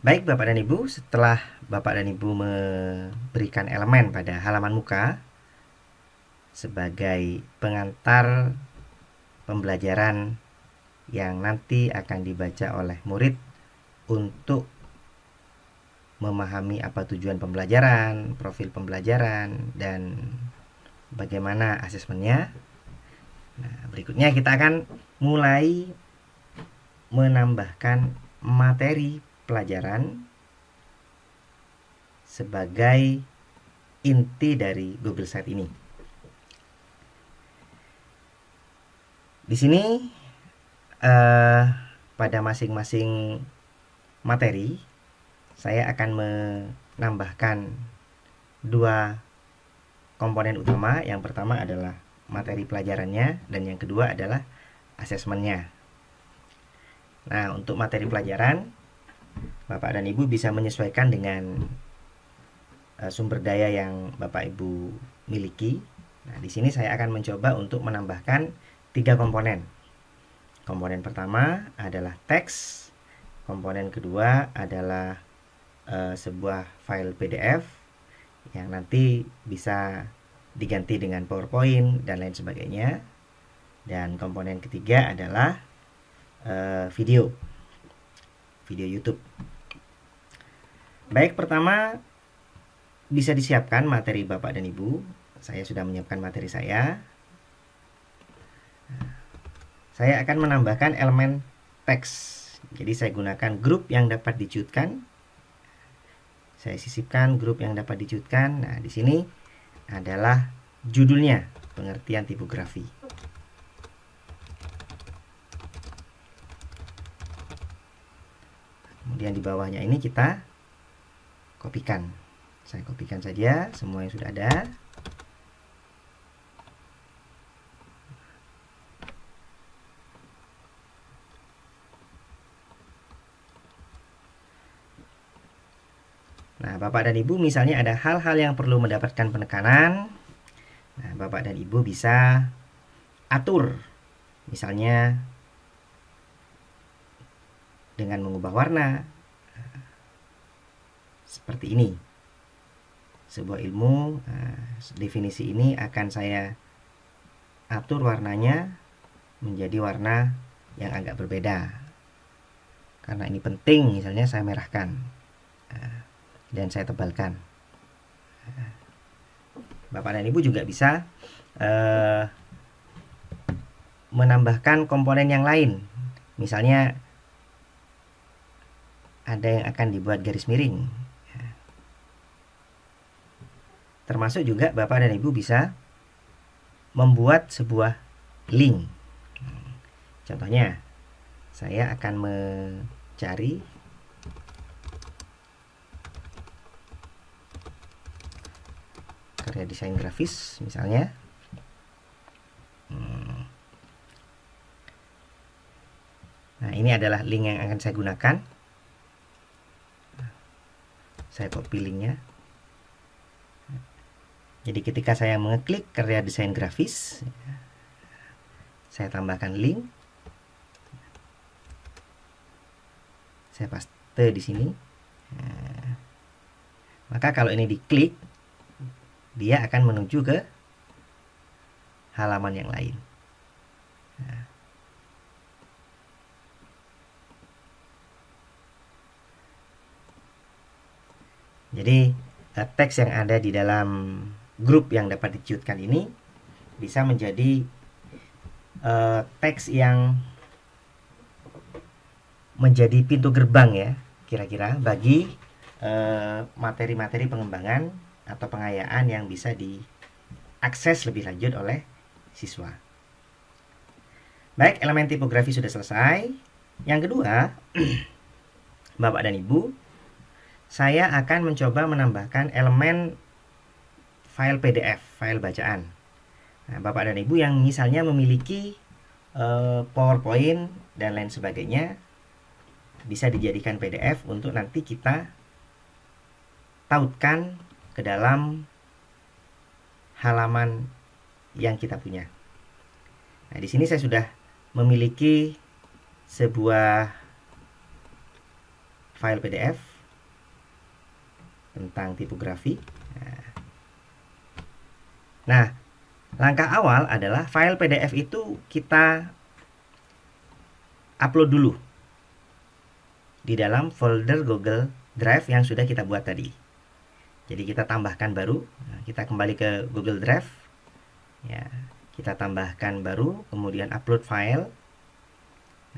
Baik Bapak dan Ibu, setelah Bapak dan Ibu memberikan elemen pada halaman muka sebagai pengantar pembelajaran yang nanti akan dibaca oleh murid untuk memahami apa tujuan pembelajaran, profil pembelajaran, dan bagaimana asesmennya. Nah, berikutnya kita akan mulai menambahkan materi pelajaran sebagai inti dari Google Site ini. Di sini pada masing-masing materi saya akan menambahkan dua komponen utama. Yang pertama adalah materi pelajarannya dan yang kedua adalah asesmennya. Nah, untuk materi pelajaran Bapak dan Ibu bisa menyesuaikan dengan sumber daya yang Bapak Ibu miliki. Nah, di sini saya akan mencoba untuk menambahkan 3 komponen. Komponen pertama adalah teks, komponen kedua adalah sebuah file PDF yang nanti bisa diganti dengan PowerPoint dan lain sebagainya. Dan komponen ketiga adalah video YouTube. Baik, pertama bisa disiapkan materi Bapak dan Ibu. Saya sudah menyiapkan materi saya. Saya akan menambahkan elemen teks. Jadi saya gunakan grup yang dapat diciutkan. Saya sisipkan grup yang dapat diciutkan. Nah, di sini adalah judulnya, pengertian tipografi. Kemudian di bawahnya ini kita kopikan. Saya kopikan saja semua yang sudah ada. Nah, Bapak dan Ibu misalnya ada hal-hal yang perlu mendapatkan penekanan. Nah, Bapak dan Ibu bisa atur. Misalnya dengan mengubah warna. Seperti ini. Sebuah ilmu, definisi ini akan saya atur warnanya menjadi warna yang agak berbeda. Karena ini penting, misalnya saya merahkan. Dan saya tebalkan. Bapak dan Ibu juga bisa menambahkan komponen yang lain. Misalnya ada yang akan dibuat garis miring. Termasuk juga Bapak dan Ibu bisa membuat sebuah link. Contohnya, saya akan mencari karya desain grafis misalnya. Nah, ini adalah link yang akan saya gunakan. Saya copy linknya. Jadi ketika saya mengeklik karya desain grafis, saya tambahkan link. Saya paste di sini. Maka kalau ini diklik, dia akan menuju ke halaman yang lain. Jadi teks yang ada di dalam grup yang dapat diciutkan ini bisa menjadi teks yang menjadi pintu gerbang ya, kira-kira bagi materi-materi pengembangan atau pengayaan yang bisa diakses lebih lanjut oleh siswa. Baik, elemen tipografi sudah selesai. Yang kedua, Bapak dan Ibu, saya akan mencoba menambahkan elemen file PDF, file bacaan. Nah, Bapak dan Ibu yang misalnya memiliki PowerPoint dan lain sebagainya, bisa dijadikan PDF untuk nanti kita tautkan ke dalam halaman yang kita punya. Nah, di sini saya sudah memiliki sebuah file PDF tentang tipografi. Nah, langkah awal adalah file PDF itu kita upload dulu di dalam folder Google Drive yang sudah kita buat tadi. Jadi kita tambahkan baru, kita kembali ke Google Drive, ya, kita tambahkan baru, kemudian upload file.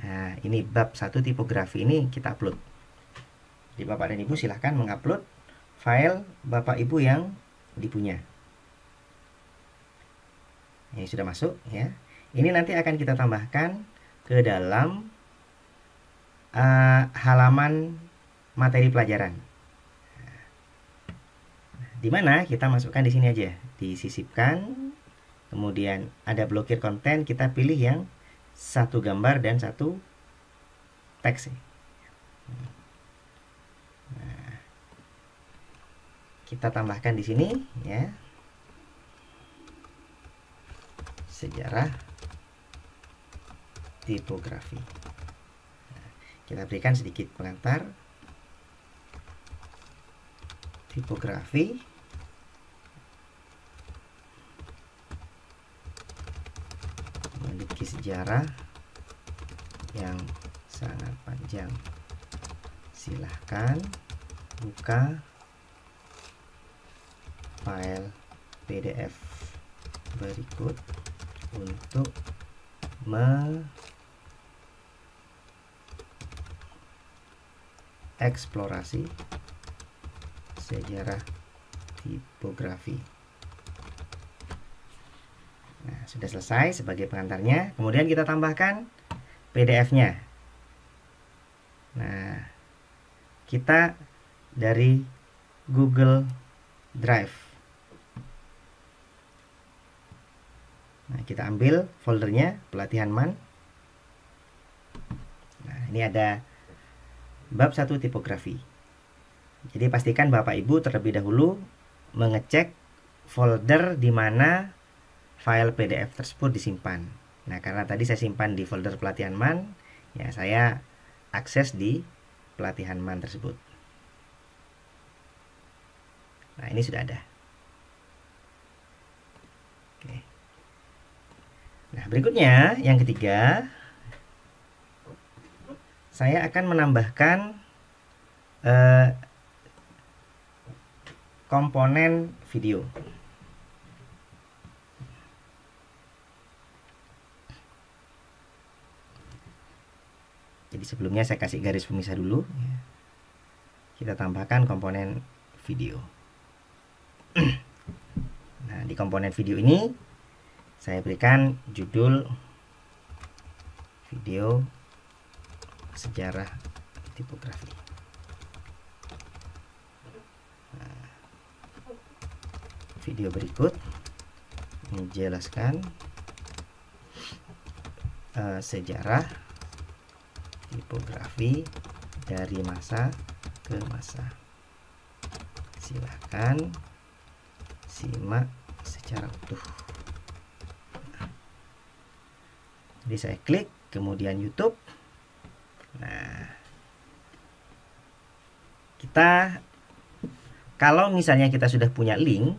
Nah, ini bab 1 tipografi ini kita upload. Jadi Bapak dan Ibu silahkan mengupload file Bapak Ibu yang dipunya. Ini sudah masuk, ya. Ini nanti akan kita tambahkan ke dalam halaman materi pelajaran. Di mana kita masukkan di sini aja, disisipkan. Kemudian ada blokir konten, kita pilih yang satu gambar dan satu teks. Nah, kita tambahkan di sini, ya, sejarah tipografi. Nah, kita berikan sedikit pengantar tipografi. Memiliki sejarah yang sangat panjang. Silahkan buka file PDF berikut untuk mengeksplorasi sejarah tipografi. Nah, sudah selesai sebagai pengantarnya. Kemudian kita tambahkan PDF-nya. Nah, kita dari Google Drive. Nah, kita ambil foldernya pelatihan MAN. Nah, ini ada bab 1 tipografi. Jadi pastikan Bapak Ibu terlebih dahulu mengecek folder di mana file PDF tersebut disimpan. Nah, karena tadi saya simpan di folder pelatihan MAN, ya saya akses di pelatihan MAN tersebut. Nah, ini sudah ada. Oke. Nah, berikutnya yang ketiga, saya akan menambahkan komponen video. Jadi sebelumnya saya kasih garis pemisah dulu. Kita tambahkan komponen video. Nah, di komponen video ini saya berikan judul video sejarah tipografi. Nah, video berikut menjelaskan sejarah tipografi dari masa ke masa. Silahkan simak secara utuh. Jadi saya klik, kemudian YouTube. Nah, kita kalau misalnya kita sudah punya link,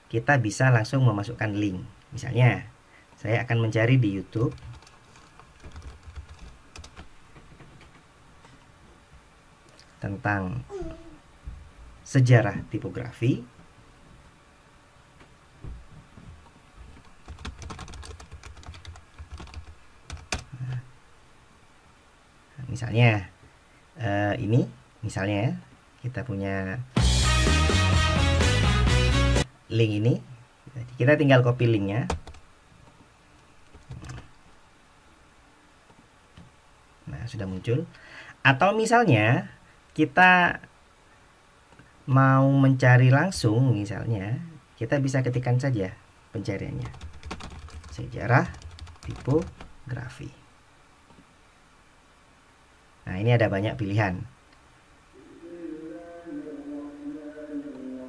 kita bisa langsung memasukkan link. Misalnya, saya akan mencari di YouTube tentang sejarah tipografi. Misalnya ini, misalnya ya, kita punya link ini, kita tinggal copy linknya. Nah, sudah muncul. Atau misalnya kita mau mencari langsung, misalnya kita bisa ketikkan saja pencariannya, sejarah tipografi. Nah, ini ada banyak pilihan.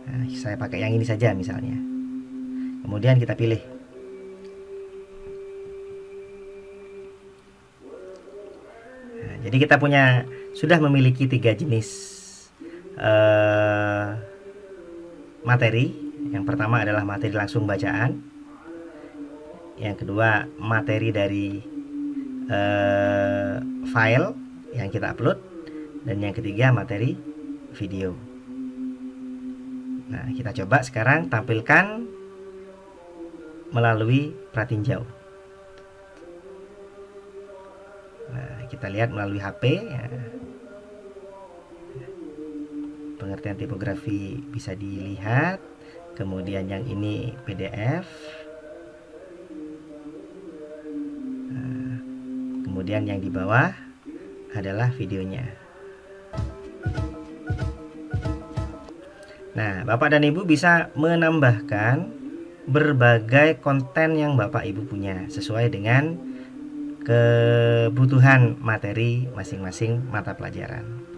Nah, saya pakai yang ini saja misalnya. Kemudian kita pilih. Nah, jadi kita sudah memiliki 3 jenis materi. Yang pertama adalah materi langsung bacaan, yang kedua materi dari file yang kita upload, dan yang ketiga materi video. Nah, kita coba sekarang tampilkan melalui pratinjau. Nah, kita lihat melalui HP ya. Pengertian tipografi bisa dilihat. Kemudian yang ini PDF. Nah, kemudian yang di bawah adalah videonya. Nah, Bapak dan Ibu bisa menambahkan berbagai konten yang Bapak Ibu punya sesuai dengan kebutuhan materi masing-masing mata pelajaran.